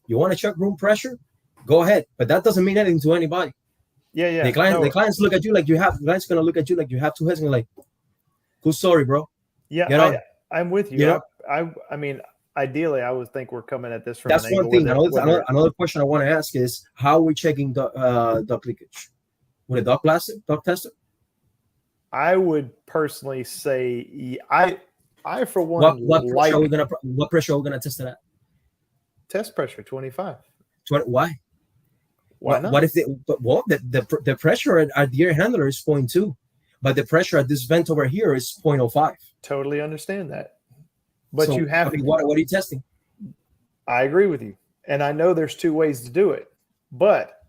You want to check room pressure? Go ahead, but that doesn't mean anything to anybody. Yeah. The clients look at you like you have. The client's gonna look at you like you have two heads and like, "Cool story, bro." Yeah, I'm with you. I mean, ideally, I would think we're coming at this from. That's one thing. Another question I want to ask is how are we checking duct leakage? With a duct tester? I would personally say I for one. What pressure are we gonna test it at? Test pressure 25. Why? Why not? What if the pressure at the air handler is 0.2, but the pressure at this vent over here is 0.05? Totally understand that, but you have to. What are you testing? I agree with you, and I know there's two ways to do it, but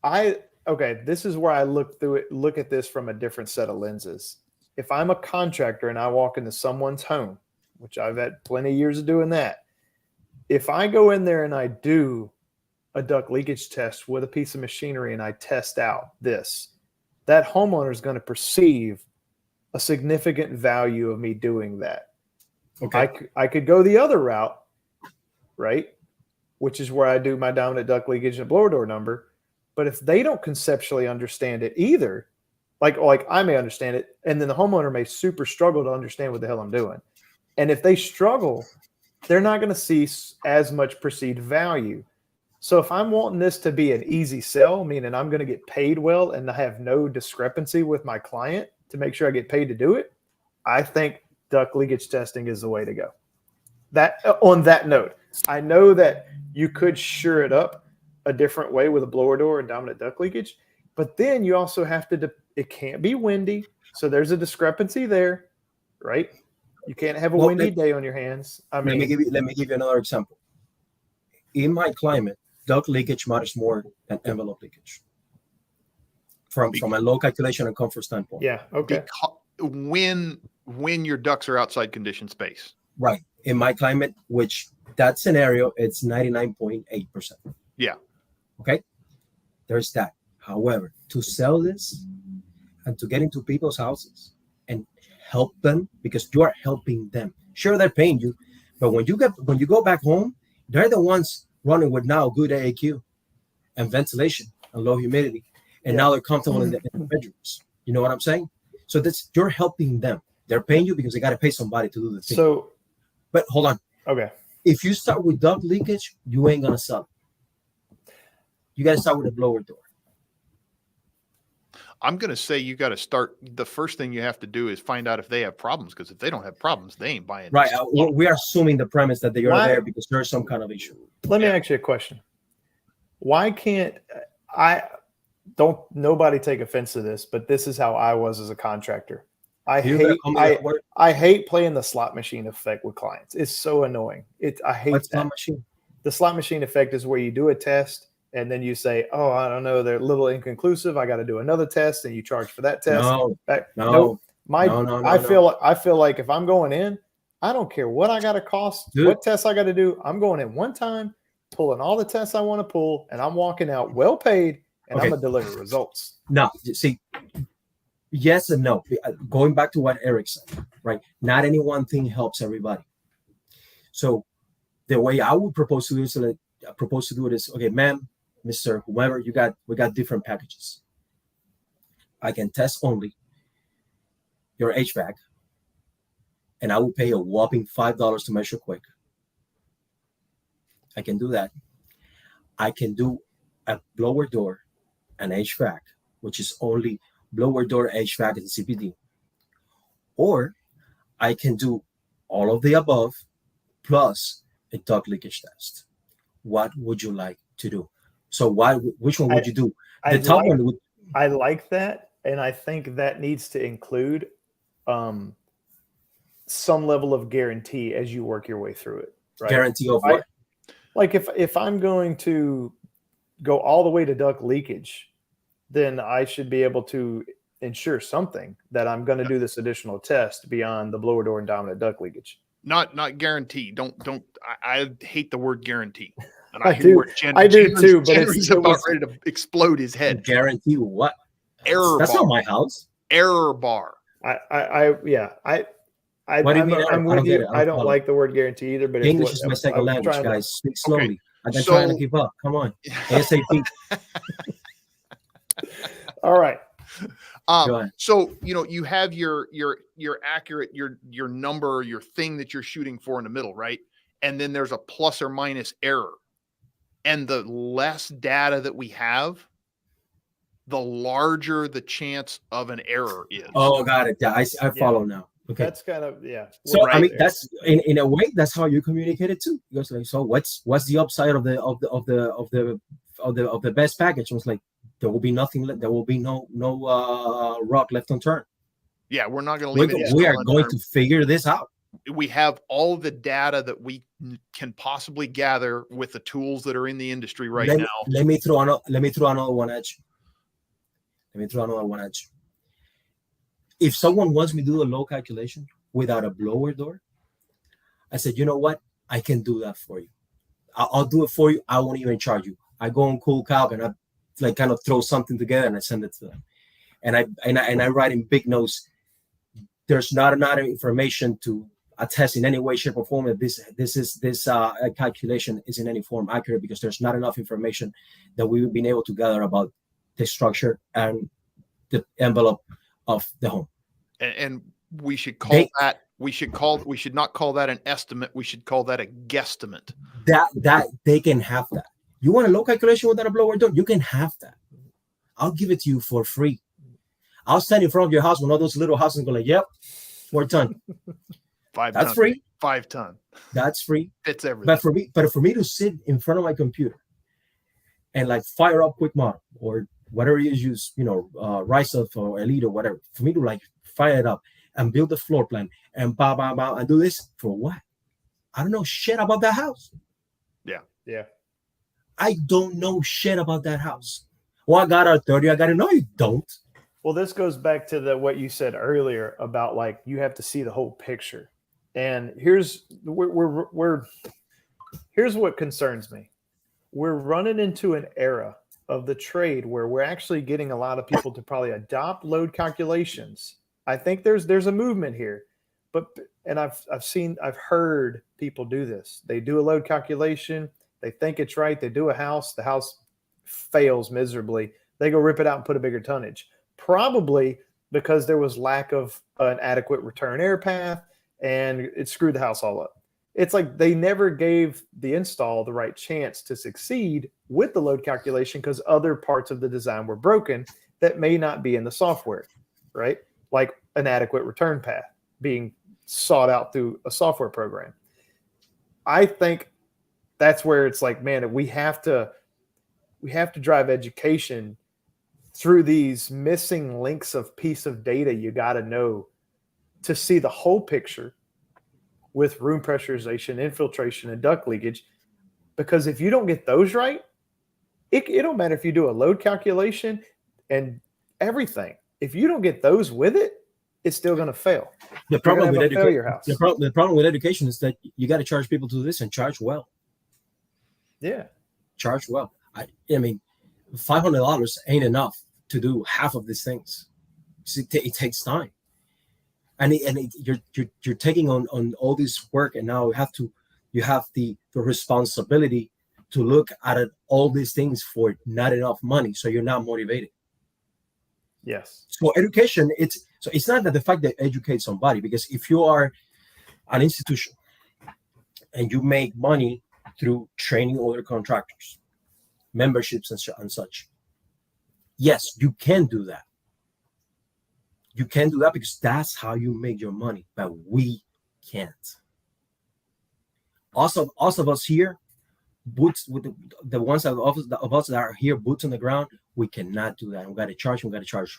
this is where I look at this from a different set of lenses. If I'm a contractor and I walk into someone's home, which I've had plenty of years of doing that, if I go in there and I do a duct leakage test with a piece of machinery and I test out this, that homeowner is going to perceive a significant value of me doing that. Okay. I could go the other route, right? Which is where I do my dominant duct leakage and blower door number. But if they don't conceptually understand it either, like I may understand it, and then the homeowner may super struggle to understand what the hell I'm doing. And if they struggle, they're not going to see as much perceived value. So if I'm wanting this to be an easy sell, meaning I'm going to get paid well and I have no discrepancy with my client to make sure I get paid to do it, I think duct leakage testing is the way to go. That on that note, I know that you could sure it up a different way with a blower door and dominant duct leakage, but then you also have to, it can't be windy. So there's a discrepancy there, right? You can't have a windy day on your hands. Let me give you another example. In my climate, duct leakage matters more than envelope leakage from a low calculation and comfort standpoint. Yeah. Okay. When when your ducts are outside conditioned space. Right. In my climate, which that scenario, it's 99.8%. Yeah. Okay. There's that. However, to sell this and to get into people's houses and help them, because you are helping them. Sure, they're paying you, but when you go back home, they're the ones running with now good AAQ and ventilation and low humidity, and now they're comfortable in the bedrooms. You know what I'm saying? So you're helping them. They're paying you because they got to pay somebody to do the thing. So, but hold on. Okay. If you start with duct leakage, you ain't gonna sell it. You got to start with a blower door. I'm going to say you got to start. The first thing you have to do is find out if they have problems, because if they don't have problems, they ain't buying. Right. We are assuming the premise that they are there because there's some kind of issue. Let me ask you a question. Why can't nobody take offense to this, but this is how I was as a contractor. I hate playing the slot machine effect with clients. It's so annoying. I hate that. Slot machine? The slot machine effect is where you do a test and then you say, "Oh, I don't know, they're a little inconclusive. I got to do another test," and you charge for that test. No. I feel like if I'm going in, I don't care what I got to cost, what tests I got to do. I'm going in one time, pulling all the tests I want to pull, and I'm walking out well paid, and I'm gonna deliver results. No, see, yes and no. Going back to what Eric said, right? Not any one thing helps everybody. So the way I would propose to do it is, okay, ma'am, Mr. Whoever, we got different packages. I can test only your HVAC, and I will pay a whopping $5 to measure quick. I can do that. I can do a blower door and HVAC, which is only blower door, HVAC, and CPD. Or I can do all of the above plus a duct leakage test. What would you like to do? So which one would you do? The top one would. I like that, and I think that needs to include some level of guarantee as you work your way through it. Right? Guarantee of what? Like if I'm going to go all the way to duct leakage, then I should be able to ensure something that I'm going to do this additional test beyond the blower door and dominant duct leakage. Not guarantee. Don't. I hate the word guarantee. And I do too, but Henry's about ready to explode his head. Guarantee what? Error That's bar. not my house. Error bar. I'm with you. I don't like the word guarantee either, but English is my second language, guys. Speak slowly. Okay. I've been trying to keep up. Come on. ASAP. All right. So you have your accurate your number, your thing that you're shooting for in the middle, right? And then there's a plus or minus error. And the less data that we have, the larger the chance of an error is. Oh, got it. Yeah, I follow now. Okay, that's kind of So right, I mean, that's in a way that's how you communicate it too. Because like, so what's the upside of the best package? It was like there will be nothing. There will be no rock left unturned. Yeah, we're not going to leave it. We are going to figure this out. We have all the data that we can possibly gather with the tools that are in the industry now. Let me throw another one at you. If someone wants me to do a low calculation without a blower door, I said, you know what? I can do that for you. I'll do it for you. I won't even charge you. I go on Cool Calc and I like kind of throw something together and I send it to them. And I write in big notes. There's not enough information to attest in any way, shape, or form that this calculation is in any form accurate, because there's not enough information that we've been able to gather about the structure and the envelope of the home. And we should call that. We should not call that an estimate. We should call that a guesstimate. That they can have that. You want a low calculation without a blower door? You can have that. I'll give it to you for free. I'll stand in front of your house, one of those little houses, and go like, "Yep, we're done." 5 That's ton, free. 5 ton. That's free. It's everything. But for me to sit in front of my computer and like fire up Quick Model or whatever you use, RiseUp or Elite or whatever, for me to like fire it up and build the floor plan and and do this for what? I don't know shit about that house. Yeah. I don't know shit about that house. Well, I got a 30. I got to know you don't. Well, this goes back to what you said earlier about like you have to see the whole picture. And here's here's what concerns me. We're running into an era of the trade where we're actually getting a lot of people to probably adopt load calculations. I think there's a movement here, and I've heard people do this. They do a load calculation, they think it's right, they do a house, the house fails miserably. They go rip it out and put a bigger tonnage. Probably because there was lack of an adequate return air path and it screwed the house all up. It's like they never gave the install the right chance to succeed with the load calculation because other parts of the design were broken that may not be in the software, right? Like an adequate return path being sought out through a software program. I think that's where it's like, man, we have to drive education through these missing links of piece of data you got to know to see the whole picture with room pressurization, infiltration, and duct leakage. Because if you don't get those right, it don't matter if you do a load calculation and everything. If you don't get those with it, it's still going to fail. The problem with the problem with education is that you got to charge people to do this and charge well. Yeah, charge well. I mean, $500 ain't enough to do half of these things. It takes time, and you're taking on all this work, and now you have the responsibility to look at all these things for not enough money, so you're not motivated. Yes. So education, it's not that the fact that educate somebody, because if you are an institution and you make money through training other contractors, memberships and such, yes, you can do that. You can do that because that's how you make your money, but we can't. Also, of us here, boots with the ones of us that are here, boots on the ground, we cannot do that. We got to charge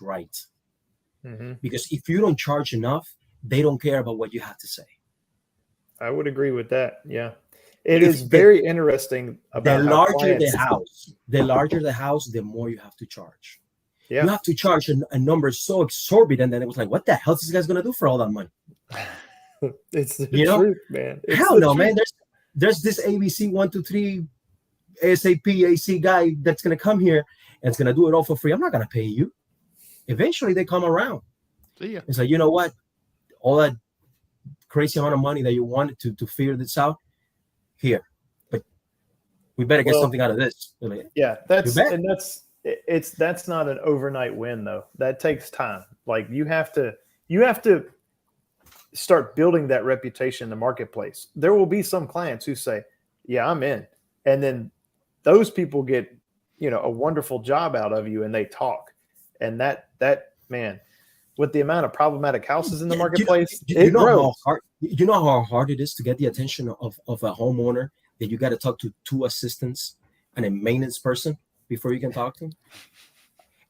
right. Mm-hmm. Because if you don't charge enough, they don't care about what you have to say. I would agree with that. Yeah. It is very interesting about the larger the house, the more you have to charge. Yeah. You have to charge a number so exorbitant that it was like, what the hell is this guy's gonna do for all that money? It's the truth, man. Hell no, man. There's this ABC 123 SAP AC guy that's gonna come here and it's gonna do it all for free. I'm not gonna pay you. Eventually they come around. See ya. It's like, you know what? All that crazy amount of money that you wanted to figure this out, here, but we better get something out of this. Yeah, that's not an overnight win though. That takes time. Like you have to start building that reputation in the marketplace. There will be some clients who say, "Yeah, I'm in," and then those people get a wonderful job out of you, and they talk, and that man, with the amount of problematic houses in the marketplace, you know how hard it is to get the attention of a homeowner, that you got to talk to 2 assistants and a maintenance person before you can talk to him.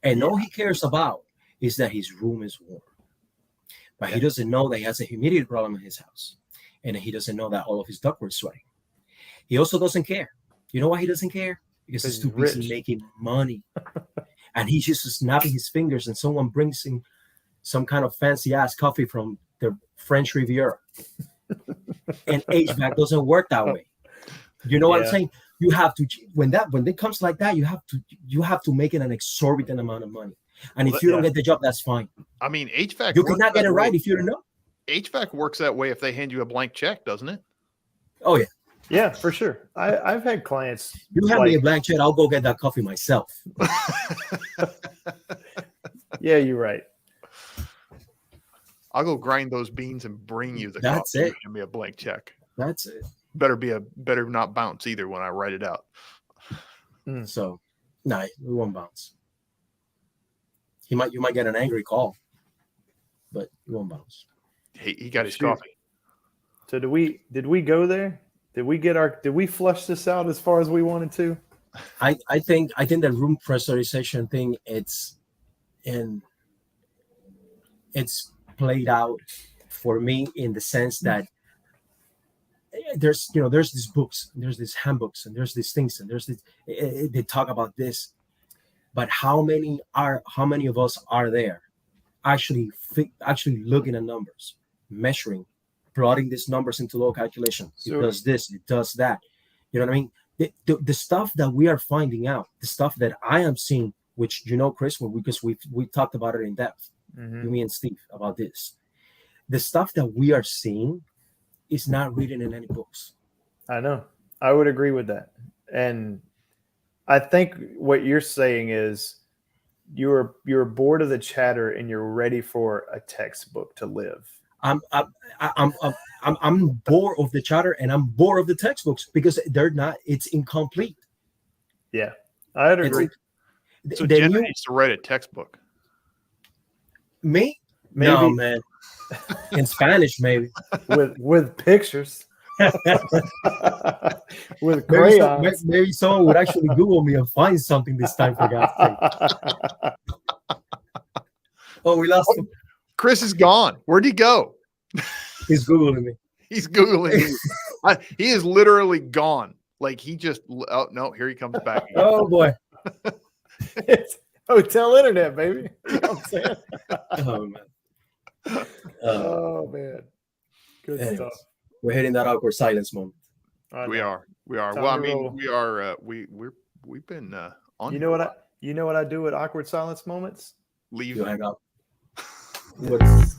And all he cares about is that his room is warm. But he doesn't know that he has a humidity problem in his house. And he doesn't know that all of his ductwork is sweating. He also doesn't care. You know why he doesn't care? Because he's too busy making money. And he's just snapping his fingers and someone brings him some kind of fancy ass coffee from the French Riviera. And HVAC doesn't work that way. You know what I'm saying? You have to, when it comes like that, you have to make it an exorbitant amount of money. And if you don't get the job, that's fine. I mean, HVAC. You cannot get it right if you don't know. HVAC works that way if they hand you a blank check, doesn't it? Oh yeah. Yeah, for sure. I've had clients. You have me a blank check, I'll go get that coffee myself. Yeah, you're right. I'll go grind those beans and bring you the That's coffee. it. Give me a blank check. That's it. Better not bounce either when I write it out. So, no, it won't bounce. You might get an angry call, but it won't bounce. He got his coffee. So did we go there? Did we flush this out as far as we wanted to? I think the room pressurization thing, it's played out for me in the sense that there's these books, and there's these handbooks, and there's these things, and they talk about this, but how many of us are there actually looking at numbers, measuring, plotting these numbers into low calculation. It So- does this, it does that. You know what I mean? The stuff that we are finding out, the stuff that I am seeing, which Chris, because we talked about it in depth, Mhm. me and Steve, about this. The stuff that we are seeing is not written in any books. I know. I would agree with that. And I think what you're saying is you're bored of the chatter and you're ready for a textbook to live. I'm bored of the chatter and I'm bored of the textbooks because they're not. It's incomplete. Yeah, I'd It's agree. So the Jenna new- needs to write a textbook. me? Maybe No, man. In Spanish, maybe. with pictures. With Maybe, crayons. maybe someone would actually Google me and find something this time, for God's sake. Oh, we lost him. Chris is gone. Where'd he go? He's Googling me. He's Googling. He is literally gone. Like he just, oh no, here he comes back. again. Oh, boy. It's hotel internet, baby. You know what I'm saying? Oh, man. Oh man. Good anyways, stuff. We're hitting that awkward silence moment. I We know. are. Time Well, I to mean, roll. we are. We've been on. You know what I do at awkward silence moments? leave. You hang up. What's